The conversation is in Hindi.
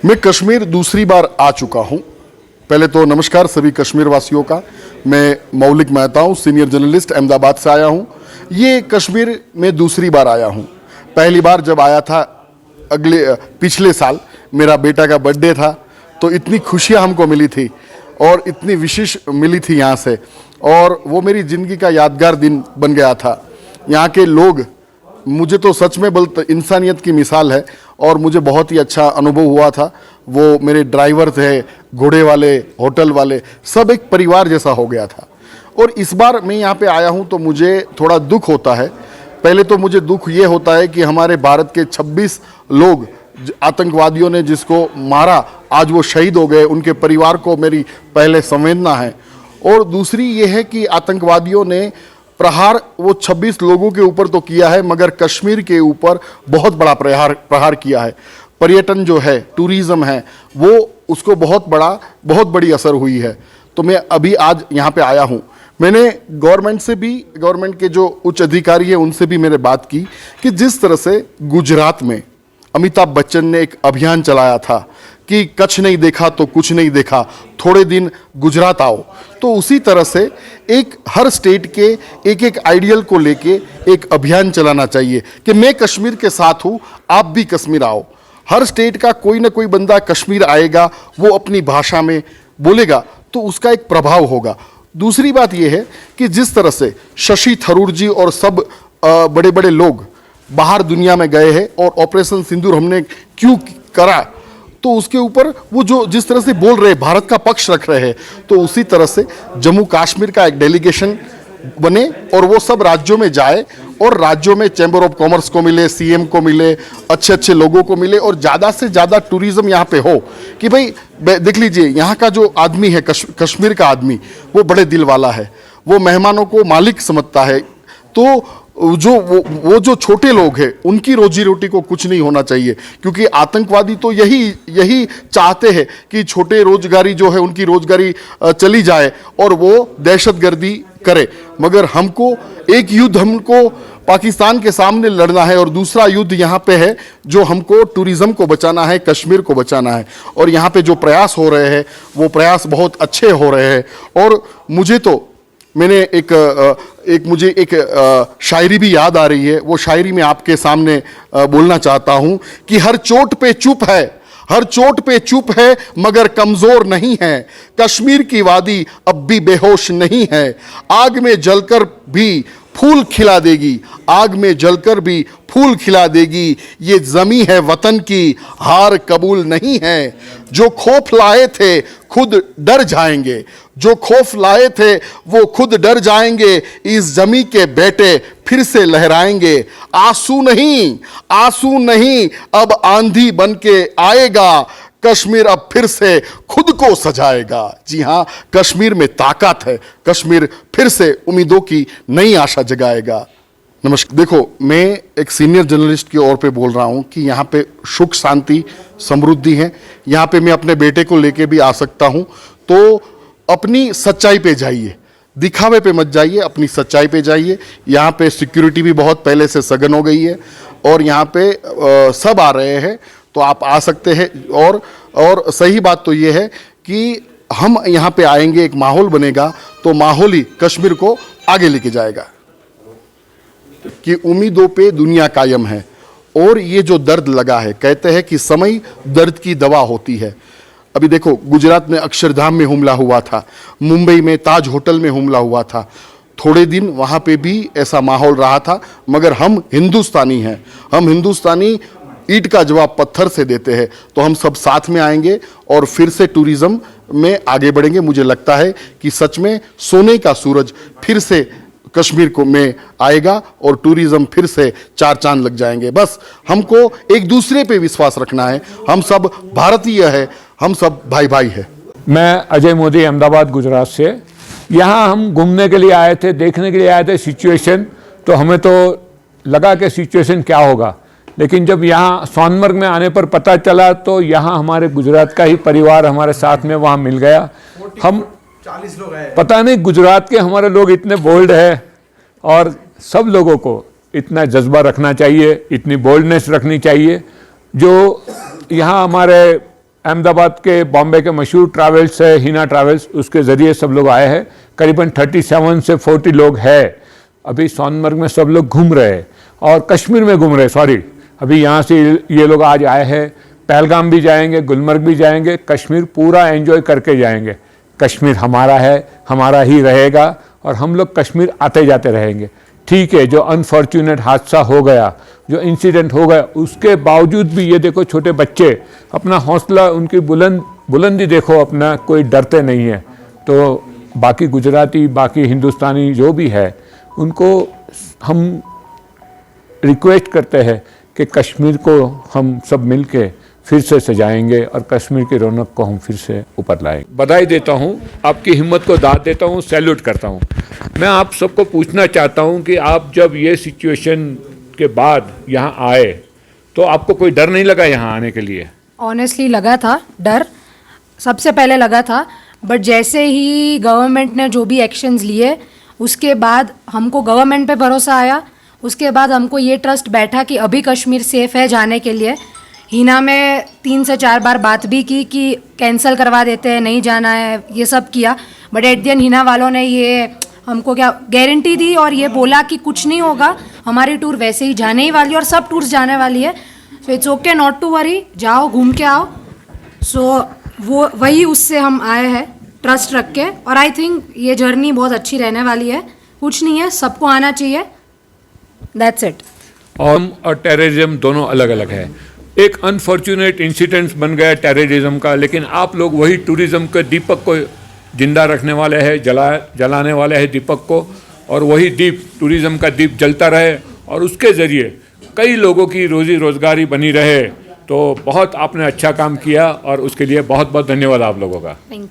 मैं कश्मीर दूसरी बार आ चुका हूं। पहले तो नमस्कार सभी कश्मीर वासियों का। मैं मौलिक मेहता हूं, सीनियर जर्नलिस्ट, अहमदाबाद से आया हूं। ये कश्मीर में दूसरी बार आया हूं। पहली बार जब आया था पिछले साल मेरा बेटा का बर्थडे था, तो इतनी खुशियां हमको मिली थी और इतनी विशेष मिली थी यहाँ से, और वो मेरी ज़िंदगी का यादगार दिन बन गया था। यहाँ के लोग मुझे तो सच में इंसानियत की मिसाल है और मुझे बहुत ही अच्छा अनुभव हुआ था। वो मेरे ड्राइवर थे, घोड़े वाले, होटल वाले, सब एक परिवार जैसा हो गया था। और इस बार मैं यहाँ पे आया हूँ तो मुझे थोड़ा दुख होता है। पहले तो मुझे दुख ये होता है कि हमारे भारत के 26 लोग आतंकवादियों ने जिसको मारा, आज वो शहीद हो गए, उनके परिवार को मेरी पहले संवेदना है। और दूसरी ये है कि आतंकवादियों ने प्रहार वो 26 लोगों के ऊपर तो किया है, मगर कश्मीर के ऊपर बहुत बड़ा प्रहार किया है। पर्यटन जो है, टूरिज़्म है, वो उसको बहुत बड़ी असर हुई है। तो मैं अभी आज यहाँ पे आया हूँ। मैंने गवर्नमेंट के जो उच्च अधिकारी हैं उनसे भी मैंने बात की कि जिस तरह से गुजरात में अमिताभ बच्चन ने एक अभियान चलाया था कि कच्छ नहीं देखा तो कुछ नहीं देखा, थोड़े दिन गुजरात आओ, तो उसी तरह से एक हर स्टेट के एक आइडियल को लेके एक अभियान चलाना चाहिए कि मैं कश्मीर के साथ हूँ, आप भी कश्मीर आओ। हर स्टेट का कोई ना कोई बंदा कश्मीर आएगा, वो अपनी भाषा में बोलेगा तो उसका एक प्रभाव होगा। दूसरी बात यह है कि जिस तरह से शशि थरूर जी और सब बड़े बड़े लोग बाहर दुनिया में गए हैं और ऑपरेशन सिंदूर हमने क्यों करा, तो उसके ऊपर वो जो जिस तरह से बोल रहे, भारत का पक्ष रख रहे हैं, तो उसी तरह से जम्मू कश्मीर का एक डेलीगेशन बने और वो सब राज्यों में जाए और राज्यों में चैम्बर ऑफ कॉमर्स को मिले, सीएम को मिले, अच्छे लोगों को मिले और ज़्यादा से ज़्यादा टूरिज़्म यहाँ पे हो। कि भाई देख लीजिए, यहाँ का जो आदमी है, कश्मीर का आदमी, वो बड़े दिल वाला है, वो मेहमानों को मालिक समझता है। तो वो जो छोटे लोग हैं उनकी रोजी रोटी को कुछ नहीं होना चाहिए, क्योंकि आतंकवादी तो यही चाहते हैं कि छोटे रोजगारी जो है उनकी रोजगारी चली जाए और वो दहशतगर्दी करे। मगर हमको एक युद्ध हमको पाकिस्तान के सामने लड़ना है और दूसरा युद्ध यहाँ पे है जो हमको टूरिज़्म को बचाना है, कश्मीर को बचाना है। और यहाँ पे जो प्रयास हो रहे हैं वो प्रयास बहुत अच्छे हो रहे हैं। और मुझे एक शायरी भी याद आ रही है। वो शायरी में आपके सामने बोलना चाहता हूँ कि हर चोट पे चुप है मगर कमजोर नहीं है। कश्मीर की वादी अब भी बेहोश नहीं है। आग में जलकर भी फूल खिला देगी, आग में जलकर भी फूल खिला देगी। ये जमी है वतन की, हार कबूल नहीं है। जो खौफ लाए थे खुद डर जाएंगे, जो खौफ लाए थे वो खुद डर जाएंगे। इस जमी के बेटे फिर से लहराएंगे। आंसू नहीं अब आंधी बन के आएगा। कश्मीर अब फिर से खुद को सजाएगा। जी हाँ, कश्मीर में ताकत है, कश्मीर फिर से उम्मीदों की नई आशा जगाएगा। नमस्कार। देखो, मैं एक सीनियर जर्नलिस्ट की ओर पे बोल रहा हूँ कि यहाँ पे सुख शांति समृद्धि है। यहाँ पे मैं अपने बेटे को लेके भी आ सकता हूँ। तो अपनी सच्चाई पे जाइए, दिखावे पे मत जाइए, अपनी सच्चाई पे जाइए। यहाँ पे सिक्योरिटी भी बहुत पहले से सघन हो गई है और यहाँ पे सब आ रहे हैं, तो आप आ सकते हैं। और सही बात तो ये है कि हम यहाँ पे आएंगे, एक माहौल बनेगा, तो माहौल ही कश्मीर को आगे लेके जाएगा। कि उम्मीदों पे दुनिया कायम है और ये जो दर्द लगा है, कहते हैं कि समय दर्द की दवा होती है। अभी देखो, गुजरात में अक्षरधाम में हमला हुआ था, मुंबई में ताज होटल में हमला हुआ था। थोड़े दिन वहाँ पे भी ऐसा माहौल रहा था, मगर हम हिंदुस्तानी हैं, हम हिंदुस्तानी ईंट का जवाब पत्थर से देते हैं। तो हम सब साथ में आएंगे और फिर से टूरिज़्म में आगे बढ़ेंगे। मुझे लगता है कि सच में सोने का सूरज फिर से कश्मीर को में आएगा और टूरिज़्म फिर से चार चांद लग जाएंगे। बस हमको एक दूसरे पे विश्वास रखना है। हम सब भारतीय है, हम सब भाई भाई है। मैं अजय मोदी, अहमदाबाद, गुजरात से। यहाँ हम घूमने के लिए आए थे, देखने के लिए आए थे सिचुएशन। तो हमें तो लगा कि सिचुएशन क्या होगा, लेकिन जब यहाँ सोनमर्ग में आने पर पता चला तो यहाँ हमारे गुजरात का ही परिवार हमारे साथ में वहाँ मिल गया। हम 40 लोग हैं। पता नहीं गुजरात के हमारे लोग इतने बोल्ड है, और सब लोगों को इतना जज्बा रखना चाहिए, इतनी बोल्डनेस रखनी चाहिए। जो यहाँ हमारे अहमदाबाद के बॉम्बे के मशहूर ट्रैवल्स है हिना ट्रैवल्स, उसके ज़रिए सब लोग आए हैं। करीबन 37 से 40 लोग हैं। अभी सोनमर्ग में सब लोग घूम रहे हैं और कश्मीर में घूम रहे हैं, सॉरी। अभी यहाँ से ये लोग आज आए हैं, पहलगाम भी जाएंगे, गुलमर्ग भी जाएंगे, कश्मीर पूरा एंजॉय करके जाएंगे। कश्मीर हमारा है, हमारा ही रहेगा और हम लोग कश्मीर आते जाते रहेंगे। ठीक है, जो अनफॉर्चुनेट हादसा हो गया, जो इंसिडेंट हो गया, उसके बावजूद भी ये देखो छोटे बच्चे अपना हौसला, उनकी बुलंदी देखो अपना, कोई डरते नहीं है। तो बाकी गुजराती, बाकी हिंदुस्तानी जो भी है, उनको हम रिक्वेस्ट करते हैं कि कश्मीर को हम सब मिलके फिर से सजाएंगे और कश्मीर की रौनक को हम फिर से ऊपर लाएंगे। बधाई देता हूँ, आपकी हिम्मत को दाद देता हूँ, सैल्यूट करता हूँ। मैं आप सबको पूछना चाहता हूँ कि आप जब ये सिचुएशन के बाद यहाँ आए तो आपको कोई डर नहीं लगा यहाँ आने के लिए? ऑनेस्टली लगा था डर, सबसे पहले लगा था, बट जैसे ही गवर्नमेंट ने जो भी एक्शंस लिए उसके बाद हमको गवर्नमेंट पे भरोसा आया। उसके बाद हमको ये ट्रस्ट बैठा कि अभी कश्मीर सेफ़ है जाने के लिए। हिना में 3 से 4 बार बात भी की कि कैंसिल करवा देते हैं, नहीं जाना है, ये सब किया। But at the end Hina वालों ने ये हमको क्या गारंटी दी और ये बोला कि कुछ नहीं होगा, हमारी टूर वैसे ही जाने ही वाली है और सब टूर्स जाने वाली है। So it's okay, not to worry, जाओ घूम के आओ। सो वो वही उससे हम आए हैं ट्रस्ट रख के, और आई थिंक ये जर्नी बहुत अच्छी रहने वाली है। कुछ नहीं है, सबको आना चाहिए, दैट्स इट। और टेररिज्म दोनों अलग अलग है। एक अनफॉर्चुनेट इंसिडेंट बन गया टेररिज्म का, लेकिन आप लोग वही टूरिज्म के दीपक को जिंदा रखने वाले हैं, जलाने वाले हैं दीपक को, और वही दीप, टूरिज्म का दीप जलता रहे और उसके ज़रिए कई लोगों की रोज़ी रोज़गारी बनी रहे। तो बहुत आपने अच्छा काम किया और उसके लिए बहुत बहुत धन्यवाद आप लोगों का। Thank you.